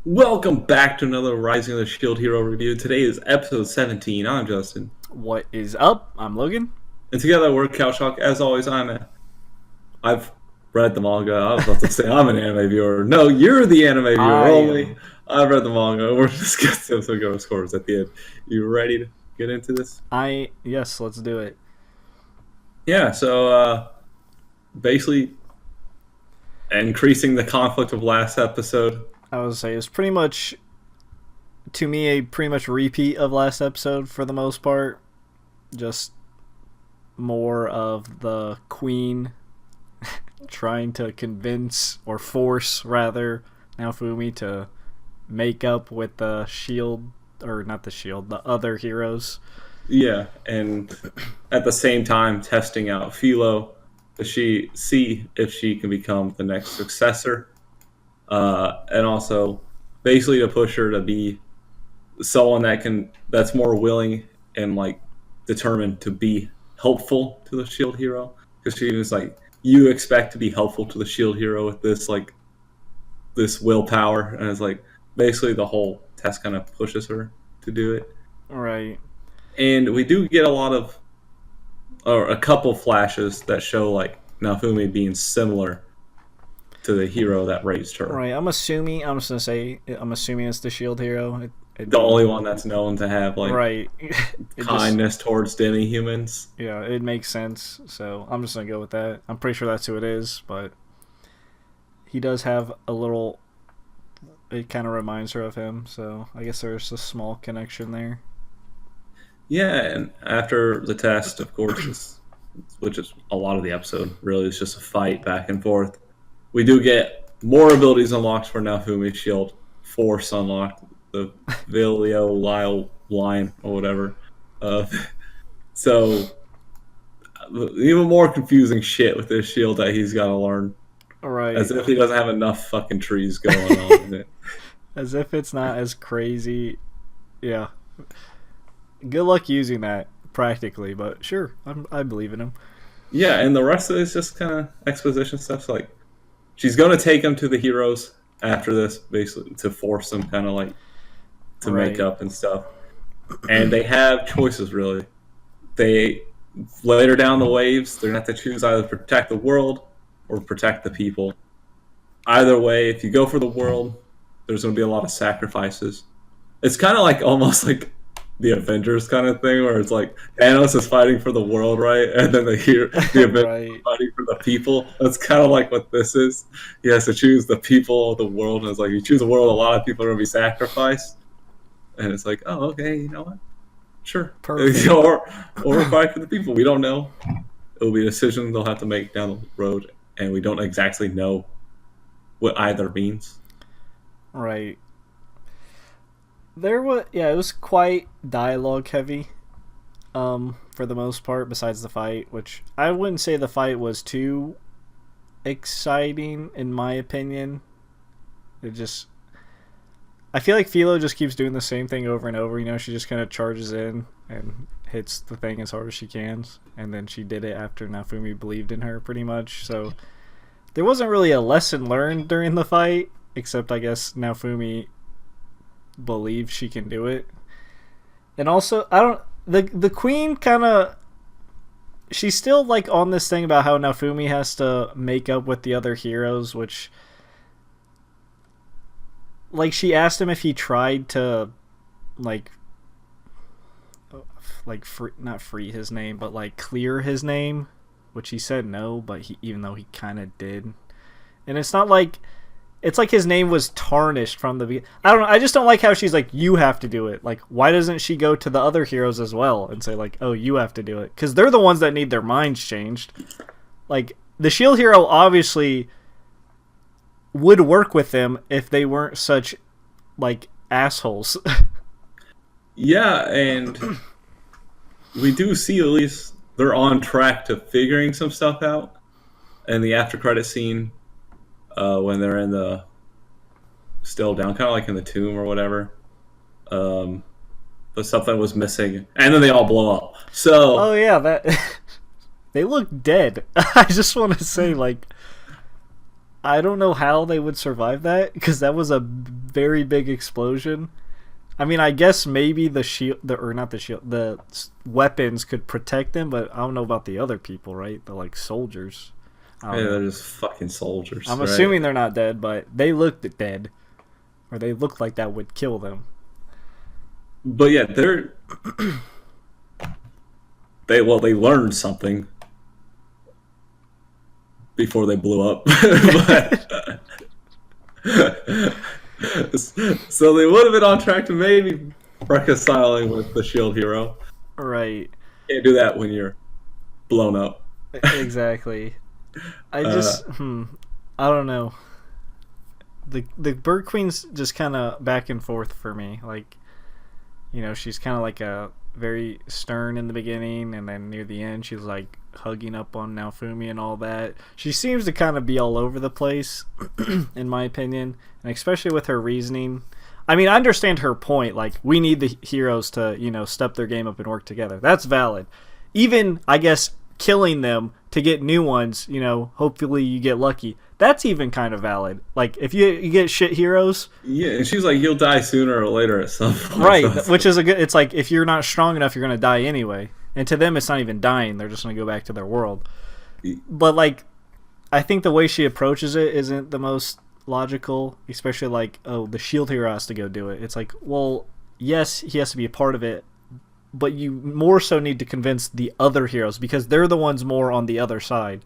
Welcome back to another Rising of the Shield Hero review. Today is episode 17. I'm Justin. What is up? I'm Logan. And together we're Couch Talk. As always, I've read the manga. I was about to say I'm an anime viewer. No, you're the anime viewer only. I've read the manga. We're discussing some scores at the end. You ready to get into this? Yes, let's do it. Yeah, so basically increasing the conflict of last episode. I would say it's pretty much, to me, a pretty much repeat of last episode for the most part. Just more of the queen trying to convince, or force rather, Naofumi to make up with the shield, or not the shield, the other heroes. Yeah, and at the same time testing out FILO to see if she can become the next successor. And also basically to push her to be someone that's more willing and like determined to be helpful to the shield hero, because she was like, you expect to be helpful to the shield hero with this willpower, and it's like basically the whole test kind of pushes her to do it. Right. And we do get a couple flashes that show like Naofumi being similar to the hero that raised her. Right. I'm assuming it's the shield hero. The only one that's known to have like right. kindness towards demi-humans. Yeah, it makes sense. So I'm just gonna go with that. I'm pretty sure that's who it is, but he does have a little. It kind of reminds her of him, so I guess there's a small connection there. Yeah, and after the test, of course, which is a lot of the episode, really is just a fight back and forth. We do get more abilities unlocked for Naofumi's shield. Force unlocked, the Vilio Lyle line or whatever. So even more confusing shit with this shield that he's got to learn. Right. As if he doesn't have enough fucking trees going on in it. As if it's not as crazy. Yeah. Good luck using that practically, but sure, I believe in him. Yeah, and the rest of it is just kind of exposition stuff. So like, she's going to take him to the heroes after this, basically, to force them kind of like to make up and stuff. And they have choices, really. They, later down the waves, they're going to have to choose either protect the world or protect the people. Either way, if you go for the world, there's going to be a lot of sacrifices. It's kind of like almost like the Avengers kind of thing, where it's like Thanos is fighting for the world, right? And then the Avengers right. fighting for the people. That's kind of like what this is. He has to choose the people of the world, and it's like, you choose the world, a lot of people are going to be sacrificed. And it's like, oh, okay, you know what? Sure. Perfect. or fight for the people. We don't know. It'll be a decision they'll have to make down the road, and we don't exactly know what either means. Right. It was quite dialogue heavy, for the most part, besides the fight, which I wouldn't say the fight was too exciting, in my opinion. I feel like FILO just keeps doing the same thing over and over, she just kind of charges in and hits the thing as hard as she can, and then she did it after Naofumi believed in her, pretty much, so there wasn't really a lesson learned during the fight, except I guess Naofumi believe she can do it. And also, the queen kind of, she's still like on this thing about how Naofumi has to make up with the other heroes, which, like, she asked him if he tried to not free his name, but like clear his name, which he said no, but even though he kind of did. And it's not like, it's like his name was tarnished from the beginning. I don't know. I just don't like how she's like, you have to do it. Like, why doesn't she go to the other heroes as well and say like, oh, you have to do it? Because they're the ones that need their minds changed. Like, the shield hero obviously would work with them if they weren't such like assholes. Yeah, and we do see at least they're on track to figuring some stuff out. And the after credit scene, when they're in the still down, kind of like in the tomb or whatever, but something was missing, and then they all blow up. So, oh yeah, that they look dead. I just want to say, like, I don't know how they would survive that, because that was a very big explosion. I mean, I guess maybe the shield, or not the shield, the weapons could protect them, but I don't know about the other people, right? The like soldiers. Yeah, they're just fucking soldiers. I'm right? assuming they're not dead, but they looked dead, or they looked like that would kill them. But yeah, they learned something before they blew up. But, so they would have been on track to maybe reconciling with the shield hero. Right. Can't do that when you're blown up. Exactly. I just I don't know. The Bird Queen's just kind of back and forth for me. Like, you know, she's kind of like a very stern in the beginning, and then near the end she's like hugging up on Naofumi and all that. She seems to kind of be all over the place in my opinion, and especially with her reasoning. I mean, I understand her point, like we need the heroes to, you know, step their game up and work together. That's valid. Even, I guess, killing them to get new ones, you know, hopefully you get lucky. That's even kind of valid. Like, if you get shit heroes... Yeah, and she's like, you'll die sooner or later at some point. Right, which is a good... It's like, if you're not strong enough, you're going to die anyway. And to them, it's not even dying. They're just going to go back to their world. But, like, I think the way she approaches it isn't the most logical. Especially, like, oh, the shield hero has to go do it. It's like, well, yes, he has to be a part of it, but you more so need to convince the other heroes because they're the ones more on the other side.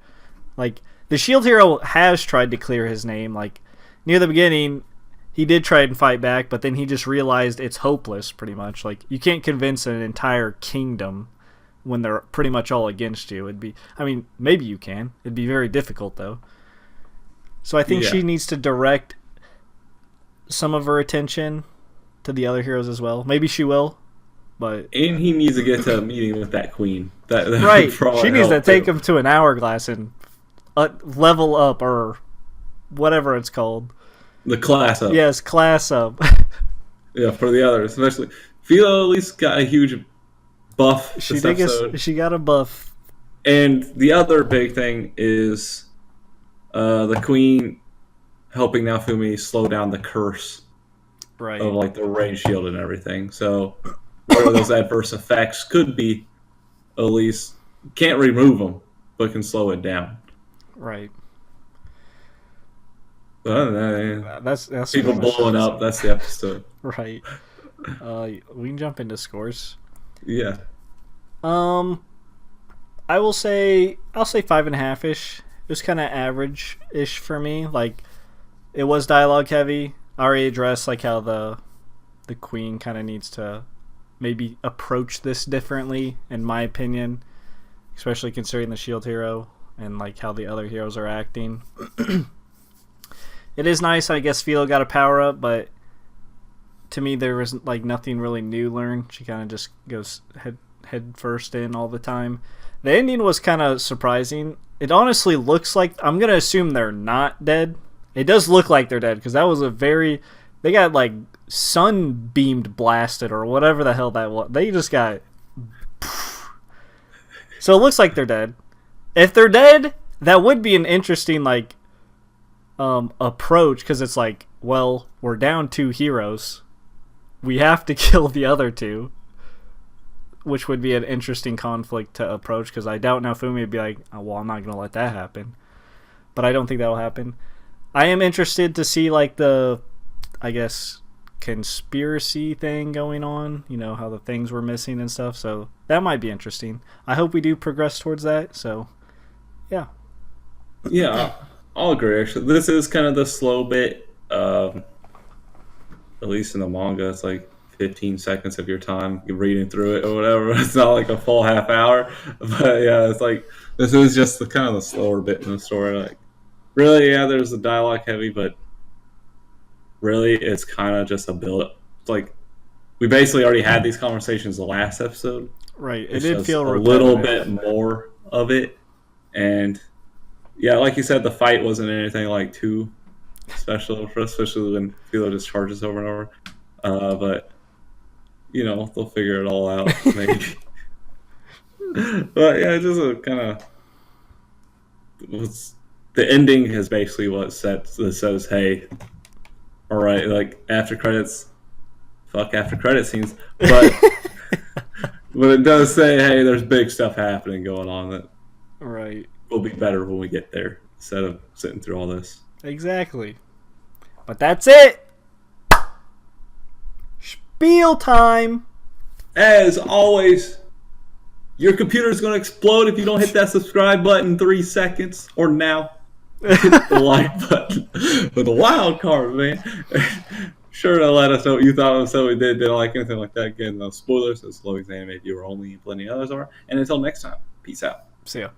Like, the shield hero has tried to clear his name. Like, near the beginning, he did try and fight back, but then he just realized it's hopeless, pretty much. Like, you can't convince an entire kingdom when they're pretty much all against you. It'd be, I mean, maybe you can. It'd be very difficult, though. So I think she needs to direct some of her attention to the other heroes as well. Maybe she will. But, and he needs to get to a meeting with that queen. That right. She needs to take him to an hourglass and level up, or whatever it's called. The class up. Yes, class up. Yeah, for the others. Especially, FILO at least got a huge buff this episode. She got a buff. And the other big thing is the queen helping Naofumi slow down the curse of like the rain shield and everything. So whatever those adverse effects could be, at least can't remove them, but can slow it down. Right. That's people blowing up. That's the episode. Right. We can jump into scores. Yeah. I'll say 5.5-ish. It was kind of average-ish for me. Like, it was dialogue heavy. I already addressed like how the queen kind of needs to maybe approach this differently, in my opinion, especially considering the shield hero and like how the other heroes are acting. It is nice, I guess FILO got a power up, but to me there was like nothing really new learned. She kind of just goes head first in all the time. The ending was kind of surprising. It honestly looks like, I'm gonna assume they're not dead. It does look like they're dead because that was they got like sunbeamed blasted or whatever the hell that was. They just got so it looks like they're dead. If they're dead, that would be an interesting like approach, because it's like, well, we're down 2 heroes, we have to kill the other 2, which would be an interesting conflict to approach, because I doubt Naofumi would be like, oh, well, I'm not going to let that happen. But I don't think that will happen. I am interested to see like the, I guess, conspiracy thing going on, you know, how the things were missing and stuff, so that might be interesting. I hope we do progress towards that. So yeah, I'll agree. Actually, this is kind of the slow bit, at least in the manga. It's like 15 seconds of your time you're reading through it or whatever. It's not like a full half hour, but yeah, it's like this is just the kind of the slower bit in the story. Like, really, yeah, there's the dialogue heavy, but really, it's kind of just a build-up. It's like, we basically already had these conversations the last episode. Right. It did feel a little bit more of it. And, yeah, like you said, the fight wasn't anything, like, too special, especially when FILO just charges over and over. But, you know, they'll figure it all out, maybe. But, yeah, just a kind of... The ending is basically what says, hey... All right, like after credits, fuck after credit scenes, but but it does say, hey, there's big stuff happening going on that Right. will be better when we get there instead of sitting through all this. Exactly. But that's it. Spiel time. As always, your computer is going to explode if you don't hit that subscribe button in 3 seconds or now. Hit the like button with a wild card, man. Sure to let us know what you thought of so we didn't like anything like that. Again, no spoilers. It's Logan's anime viewer only, and plenty others are. And until next time, peace out. See ya.